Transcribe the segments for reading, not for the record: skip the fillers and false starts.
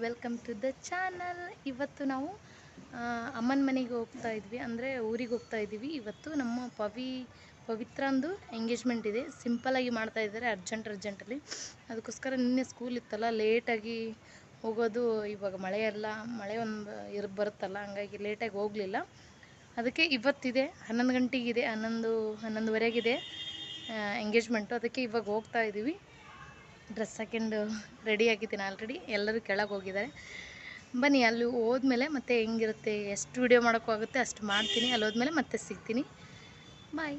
Welcome to the channel. ಇವತ್ತು ನಾವು ಅಮ್ಮನ ಮನೆಗೆ ಹೋಗ್ತಾ ಇದ್ವಿ, ಅಂದರೆ ಊರಿಗೆ ಹೋಗ್ತಾ ಇದ್ದೀವಿ. ಇವತ್ತು ನಮ್ಮ ಪವಿತ್ರಂದು ಎಂಗೇಜ್ಮೆಂಟ್ ಇದೆ. ಸಿಂಪಲಾಗಿ ಮಾಡ್ತಾ ಇದ್ದಾರೆ, ಅರ್ಜೆಂಟಲ್ಲಿ. ಅದಕ್ಕೋಸ್ಕರ ನಿನ್ನೆ ಸ್ಕೂಲ್ ಇತ್ತಲ್ಲ, ಲೇಟಾಗಿ ಹೋಗೋದು. ಇವಾಗ ಮಳೆ ಒಂದು ಬರುತ್ತಲ್ಲ, ಹಂಗಾಗಿ ಲೇಟಾಗಿ ಹೋಗಲಿಲ್ಲ. ಅದಕ್ಕೆ ಇವತ್ತಿದೆ 11 ಗಂಟೆಗಿದೆ, 11:30 ಎಂಗೇಜ್ಮೆಂಟು. ಅದಕ್ಕೆ ಇವಾಗ ಹೋಗ್ತಾ ಇದ್ದೀವಿ. ಡ್ರೆಸ್ ಹಾಕೊಂಡು ರೆಡಿ ಆಗಿದ್ದೀನಿ ಆಲ್ರೆಡಿ. ಎಲ್ಲರೂ ಕೆಳಗೆ ಹೋಗಿದ್ದಾರೆ. ಬನ್ನಿ, ಅಲ್ಲಿ ಹೋದ್ಮೇಲೆ ಮತ್ತೆ ಹೆಂಗಿರುತ್ತೆ, ಎಷ್ಟು ವಿಡಿಯೋ ಮಾಡೋಕ್ಕಾಗುತ್ತೆ ಅಷ್ಟು ಮಾಡ್ತೀನಿ. ಅಲ್ಲಿ ಹೋದ್ಮೇಲೆ ಮತ್ತೆ ಸಿಗ್ತೀನಿ. ಬಾಯ್.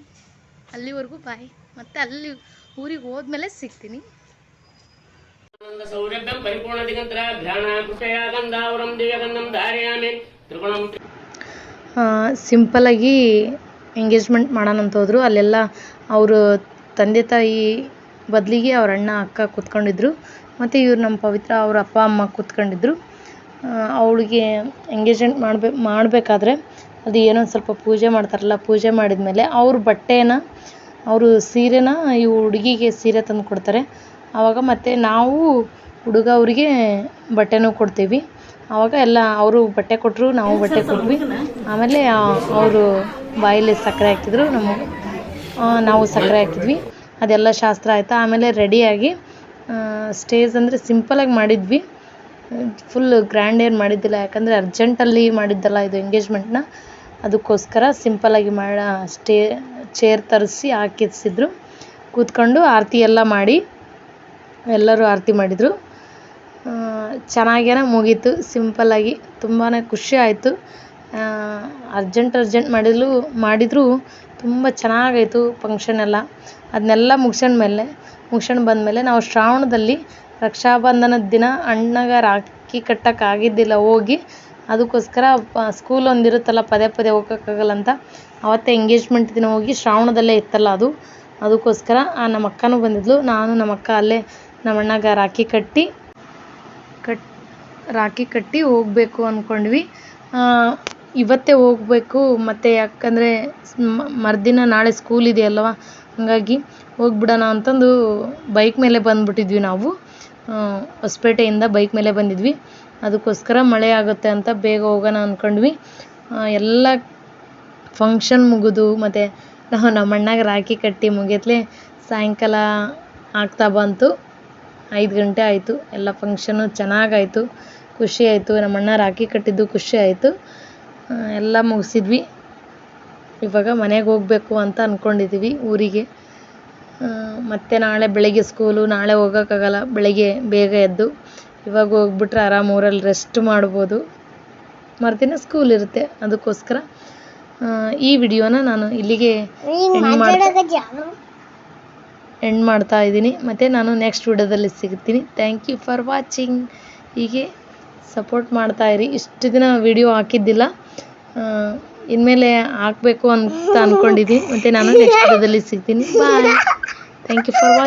ಅಲ್ಲಿವರೆಗೂ ಬಾಯ್. ಮತ್ತೆ ಅಲ್ಲಿ ಊರಿಗೆ ಹೋದ್ಮೇಲೆ ಸಿಗ್ತೀನಿ. ಸಿಂಪಲಾಗಿ ಎಂಗೇಜ್ಮೆಂಟ್ ಮಾಡೋಣ ಅಂತ ಹೋದರು. ಅಲ್ಲೆಲ್ಲ ಅವರು ತಂದೆ ತಾಯಿ ಬದಲಿಗೆ ಅವ್ರ ಅಣ್ಣ ಅಕ್ಕ ಕೂತ್ಕೊಂಡಿದ್ರು. ಮತ್ತು ಇವ್ರು ನಮ್ಮ ಪವಿತ್ರ ಅವ್ರ ಅಪ್ಪ ಅಮ್ಮ ಕೂತ್ಕೊಂಡಿದ್ರು. ಅವಳಿಗೆ ಎಂಗೇಜ್ಮೆಂಟ್ ಮಾಡಬೇಕಾದ್ರೆ ಅದು ಏನೋ ಸ್ವಲ್ಪ ಪೂಜೆ ಮಾಡ್ತಾರಲ್ಲ, ಪೂಜೆ ಮಾಡಿದ್ಮೇಲೆ ಅವರು ಸೀರೆನ ಈ ಹುಡುಗಿಗೆ ಸೀರೆ ತಂದು ಕೊಡ್ತಾರೆ. ಆವಾಗ ಮತ್ತು ನಾವು ಹುಡುಗ ಅವರಿಗೆ ಬಟ್ಟೆನೂ ಕೊಡ್ತೀವಿ. ಆವಾಗ ಎಲ್ಲ ಅವರು ಬಟ್ಟೆ ಕೊಟ್ಟರು, ನಾವು ಬಟ್ಟೆ ಕೊಟ್ವಿ. ಆಮೇಲೆ ಅವರು ಬಾಯಲ್ಲಿ ಸಕ್ಕರೆ ಹಾಕಿದ್ರು, ನಾವು ಸಕ್ಕರೆ ಹಾಕಿದ್ವಿ. ಅದೆಲ್ಲ ಶಾಸ್ತ್ರ ಆಯಿತಾ. ಆಮೇಲೆ ರೆಡಿಯಾಗಿ ಸ್ಟೇಜ್ ಅಂದರೆ ಸಿಂಪಲಾಗಿ ಮಾಡಿದ್ವಿ, ಫುಲ್ ಗ್ರ್ಯಾಂಡ್ ಏನು ಮಾಡಿದ್ದಿಲ್ಲ. ಯಾಕಂದರೆ ಅರ್ಜೆಂಟಲ್ಲಿ ಮಾಡಿದ್ದಲ್ಲ ಇದು ಎಂಗೇಜ್ಮೆಂಟ್ನ. ಅದಕ್ಕೋಸ್ಕರ ಸಿಂಪಲಾಗಿ ಚೇರ್ ತರಿಸಿ ಹಾಕಿಸಿದ್ರು. ಕೂತ್ಕೊಂಡು ಆರತಿ ಎಲ್ಲ ಮಾಡಿ ಎಲ್ಲರೂ ಆರತಿ ಮಾಡಿದರು. ಚೆನ್ನಾಗೇ ಮುಗೀತು ಸಿಂಪಲ್ಲಾಗಿ. ತುಂಬಾ ಖುಷಿ ಆಯಿತು. ಅರ್ಜೆಂಟ್ ಮಾಡಿದರೂ ತುಂಬ ಚೆನ್ನಾಗಾಯಿತು ಫಂಕ್ಷನ್ ಎಲ್ಲ. ಅದನ್ನೆಲ್ಲ ಮುಗಿಸ್ಕೊಂಡು ಬಂದಮೇಲೆ ನಾವು ಶ್ರಾವಣದಲ್ಲಿ ರಕ್ಷಾಬಂಧನದ ದಿನ ಅಣ್ಣಗೆ ರಾಖಿ ಕಟ್ಟೋಕ್ಕಾಗಿದ್ದಿಲ್ಲ ಹೋಗಿ. ಅದಕ್ಕೋಸ್ಕರ ಸ್ಕೂಲ್ ಒಂದಿರುತ್ತಲ್ಲ, ಪದೇ ಹೋಗೋಕ್ಕಾಗಲ್ಲ ಅಂತ ಅವತ್ತೇ ಎಂಗೇಜ್ಮೆಂಟ್ ದಿನ ಹೋಗಿ, ಶ್ರಾವಣದಲ್ಲೇ ಇತ್ತಲ್ಲ ಅದಕ್ಕೋಸ್ಕರ ನಮ್ಮ ಅಕ್ಕನೂ ಬಂದಿದ್ಲು. ನಾನು ನಮ್ಮ ಅಕ್ಕ ಅಲ್ಲೇ ನಮ್ಮ ಅಣ್ಣಗೆ ರಾಖಿ ಕಟ್ಟಿ ಹೋಗಬೇಕು ಅಂದ್ಕೊಂಡ್ವಿ. ಇವತ್ತೇ ಹೋಗಬೇಕು. ಮತ್ತು ಯಾಕಂದರೆ ಮರುದಿನ ನಾಳೆ ಸ್ಕೂಲ್ ಇದೆಯಲ್ವ, ಹಾಗಾಗಿ ಹೋಗ್ಬಿಡೋಣ ಅಂತಂದು ಬೈಕ್ ಮೇಲೆ ಬಂದುಬಿಟ್ಟಿದ್ವಿ. ನಾವು ಹೊಸಪೇಟೆಯಿಂದ ಬೈಕ್ ಮೇಲೆ ಬಂದಿದ್ವಿ. ಅದಕ್ಕೋಸ್ಕರ ಮಳೆ ಆಗುತ್ತೆ ಅಂತ ಬೇಗ ಹೋಗೋಣ ಅಂದ್ಕೊಂಡ್ವಿ. ಎಲ್ಲ ಫಂಕ್ಷನ್ ಮುಗಿದು ಮತ್ತು ನಾವು ನಮ್ಮ ಅಣ್ಣಗೆ ರಾಖಿ ಕಟ್ಟಿ ಮುಗಿಯತ್ಲೆ ಸಾಯಂಕಾಲ ಆಗ್ತಾ ಬಂತು. 5 ಗಂಟೆ ಆಯಿತು. ಎಲ್ಲ ಫಂಕ್ಷನ್ನು ಚೆನ್ನಾಗಾಯಿತು, ಖುಷಿ ಆಯಿತು. ನಮ್ಮ ಅಣ್ಣ ರಾಖಿ ಕಟ್ಟಿದ್ದು ಖುಷಿ ಆಯಿತು. ಎಲ್ಲ ಮುಗಿಸಿದ್ವಿ. ಇವಾಗ ಮನೆಗೆ ಹೋಗಬೇಕು ಅಂತ ಅಂದ್ಕೊಂಡಿದ್ದೀವಿ, ಊರಿಗೆ. ಮತ್ತು ನಾಳೆ ಬೆಳಗ್ಗೆ ಸ್ಕೂಲು, ನಾಳೆ ಹೋಗೋಕ್ಕಾಗಲ್ಲ. ಬೆಳಗ್ಗೆ ಬೇಗ ಎದ್ದು ಇವಾಗ ಹೋಗ್ಬಿಟ್ರೆ ಆರಾಮ ಊರಲ್ಲಿ ರೆಸ್ಟ್ ಮಾಡ್ಬೋದು. ಮರುದಿನ ಸ್ಕೂಲ್ ಇರುತ್ತೆ. ಅದಕ್ಕೋಸ್ಕರ ಈ ವಿಡಿಯೋನ ನಾನು ಇಲ್ಲಿಗೆ ಎಂಡ್ ಮಾಡ್ತಾ ಇದ್ದೀನಿ. ಮತ್ತು ನಾನು ನೆಕ್ಸ್ಟ್ ವಿಡಿಯೋದಲ್ಲಿ ಸಿಗ್ತೀನಿ. Thank you for watching. ಹೀಗೆ ಸಪೋರ್ಟ್ ಮಾಡ್ತಾಯಿರಿ. ಇಷ್ಟು ದಿನ ವಿಡಿಯೋ ಹಾಕಿದ್ದಿಲ್ಲ, ಇನ್ಮೇಲೆ ಹಾಕಬೇಕು ಅಂತ ಅಂದ್ಕೊಂಡಿದ್ದೀನಿ. ಮತ್ತು ನಾನು ನೆಕ್ಸ್ಟ್ ವಿಡಿಯೋದಲ್ಲಿ ಸಿಗ್ತೀನಿ. Bye. Thank you for watching.